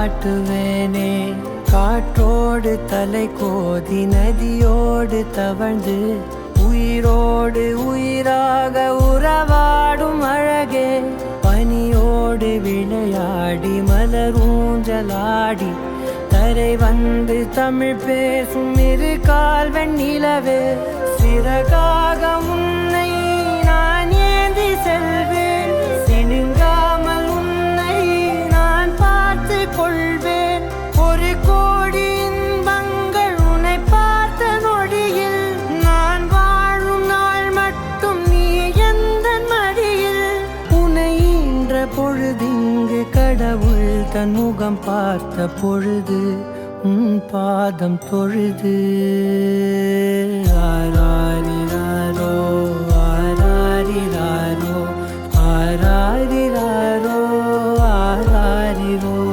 காட்டுவேனே. காற்றோடு தலை கோதி நதியோடு தவழ்ந்து உயிரோடு உயிராக உறவாடும் அழகே. பனியோடு விளையாடி மலரூஞ்சலாடி தரை வந்து தமிழ் பேசும் இரு கால் வெண்ணிலவே. சிறகாக உன்னை நான் ஏந்தி செல்வேன், சினுங்காமல் உன்னை நான் பார்த்து கொள்வேன். ஒரு கோடி இன்பங்கள் உன்னை பார்த்த நொடியில், நான் வாழும் நாள் மட்டும் நீ எந்த மடியில். உன்னை ஈன்ற பொழுதிங்கு கடவுள் தன் முகம் பார்த்த பொழுது உன் பாதம் தொழுது.